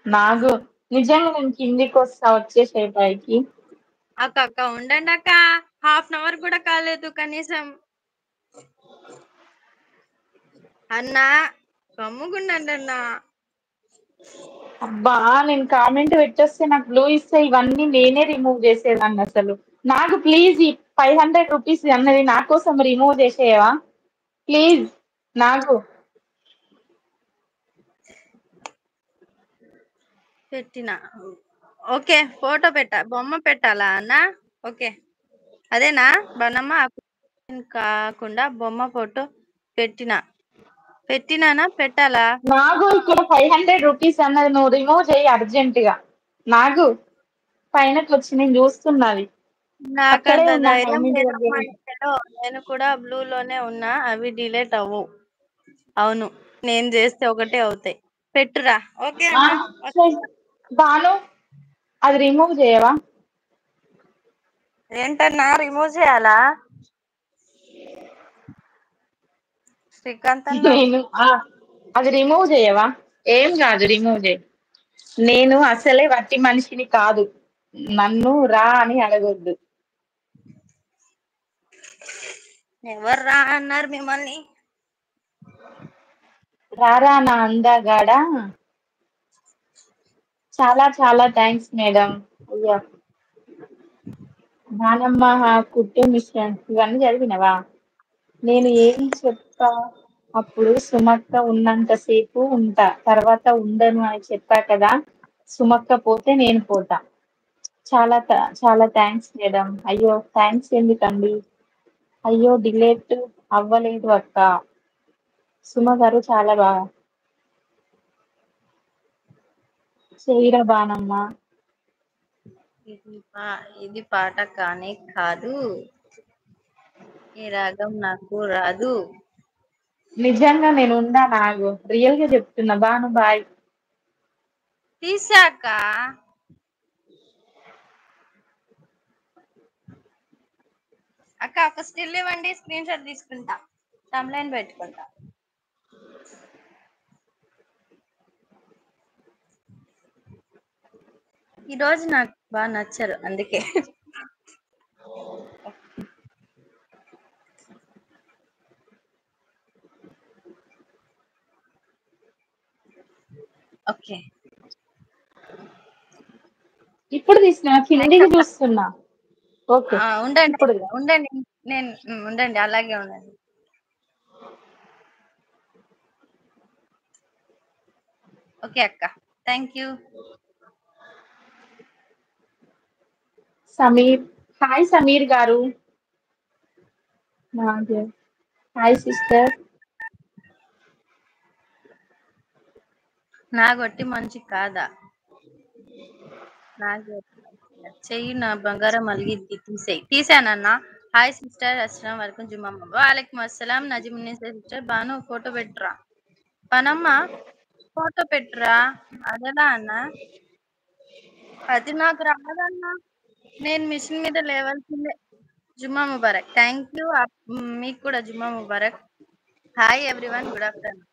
నాగు నిజంగా నేను కిందికొస్తా వచ్చేసేయ్ పైకి. అక్క ఉండండి అక్క. హాఫ్ అన్ అవర్ కూడా కాలేదు కనీసం. అన్నా గమ్ముగుండండి అన్నా. అబ్బా నేను కామెంట్ పెట్టొస్తే నాకు బ్లూ ఇస్తే ఇవన్నీ నేనే రిమూవ్ చేసేదాన్ని అసలు. నాకు ప్లీజ్ ఈ 500 రూపీస్ అన్నది నా కోసం రిమూవ్ చేసేయవా ప్లీజ్. నాకు పెట్టిన. ఓకే ఫోటో బొమ్మ పెట్టాలా అన్నా? ఓకే అదేనా బనమ్మ కాకుండా బొమ్మ ఫోటో పెట్టినానా పెట్టాలా? నాకు ఇక్కడ 500 రూపీస్ అన్నది నువ్వు రిమూవ్ చేయి అర్జెంట్ గా. నాకు పైనకి వచ్చి నేను చూస్తున్నది. అక్కడే నాకంత ఉన్నా ధైర్యం కామెంట్ లేదమ్మా. దగ్గర. నేను కూడా బ్లూ లోనే ఉన్నా. అవి డిలీట్ అవ్వు. అవును నేను చేస్తే ఒకటే అవుతాయి. పెట్టురా. ఓకే అన్నా. బాను అది రిమూవ్ చేయవా? ఏంటన్నా రిమూవ్ చేయాలా? శ్రీకాంత్ అన్న నేను అది రిమూవ్ చేయవా? ఏం కాదు రిమూవ్ చేయి. నేను అసలే వట్టి మనిషిని కాదు. నన్ను రా అని అడగొద్దు. ఎవరు రా అన్నారు మిమ్మల్ని? రారా నా అందగాడా. చాలా చాలా థ్యాంక్స్ మేడం. అయ్యా నానమ్మ కుట్టే మిషన్ ఇవన్నీ చదివినవా? నేను ఏం చెప్పా అప్పుడు సుమక్క ఉన్నంతసేపు ఉంటా, తర్వాత ఉండను అని చెప్పా కదా. సుమక్క పోతే నేను పోతా. చాలా చాలా థ్యాంక్స్ మేడం. అయ్యో థ్యాంక్స్ ఎందుకండి? అయ్యో డిలేట్ అవ్వలేదు అక్క. సుమ గారు చాలా బాగా చేయరా బానమ్మ. ఇది పాట కానే కాదు. ఈ రాగం నాకు రాదు. నిజంగా నేను ఉందా నాగు రియల్ గా చెప్తున్నా. బాను బాయ్. తీసాక అక్క ఒక స్టిల్ ఇవ్వండి, స్క్రీన్ షాట్ తీసుకుంటా, టైమ్లైన్ పెట్టుకుంటా. ఈ రోజు నాకు బాగా నచ్చరు అందుకే. ఓకే ఇప్పుడు తీసిన కిందికి చూస్తున్నా. ఓకే ఉండండి ఇప్పుడు ఉండండి. నేను ఉండండి అలాగే ఉండండి. ఓకే అక్క thank you. Sameer hi Sameer గారు. Hi sister. నా గొట్టి మంచి కాదా? నాకు చెయ్యి నా బంగారం అలిగిద్ది. తీసానన్నా. హాయ్ సిస్టర్ అస్సలం వరకం జుమ్మమ్మ. వాలేకుమ్ అస్సలాం నజీముని సిస్టర్. బాను ఫోటో పెట్టురా. పనమ్మ ఫోటో పెట్టురా. అదేలా అన్నా? అది నాకు రాదన్నా. నేను మిషన్ మీద లేవాల్సిందే. జుమ్మా ముబారక్. Thank you. మీకు కూడా జుమ్మా ముబారక్. Hi everyone, good afternoon.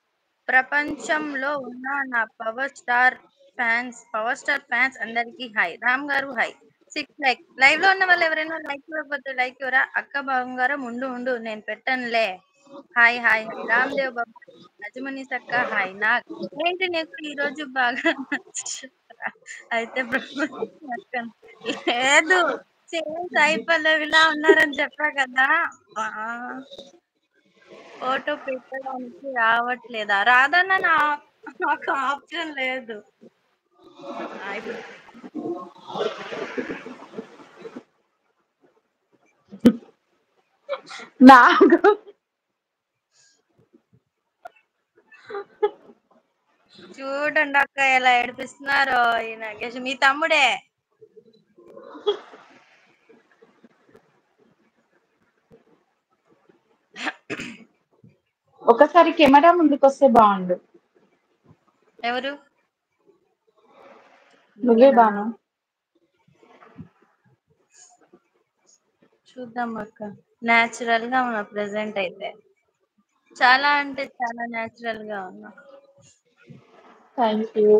ప్రపంచంలో ఉన్న నా పవర్ స్టార్ ఫ్యాన్స్ అందరికి హాయ్. రామ్ గారు హాయ్. 6 లైక్. లైవ్ లో ఉన్న వాళ్ళు ఎవరైనా లైక్ ఇవ్వకపోతే లైక్ ఇవ్వరా? అక్క బంగారం ఉండు నేను పెట్టనులే. Hi hi hi. Ram Dev Babu, నజమని సక్క హాయ్. ఏంటి నీకు ఈ రోజు బాగా అయితే లేదు సేమ్ సాయి పల్లవిలా ఉన్నారని చెప్పా కదా. ఫోటో పెట్టడానికి రావట్లేదా? రాదన్న నాకు ఆప్షన్ లేదు. ఇప్పుడు నాకు చూడండి అక్క ఎలా ఏడిపిస్తున్నారో ఈ నాగేష్. మీ తమ్ముడే. ఒకసారి కెమెరా ముందుకు వస్తే బాగుండు. ఎవరు? నువ్వే బాను. చూద్దాం అక్క. న్యాచురల్ గా ఉన్నా ప్రెసెంట్ అయితే. చాలా అంటే చాలా న్యాచురల్ గా ఉన్నా. Thank you.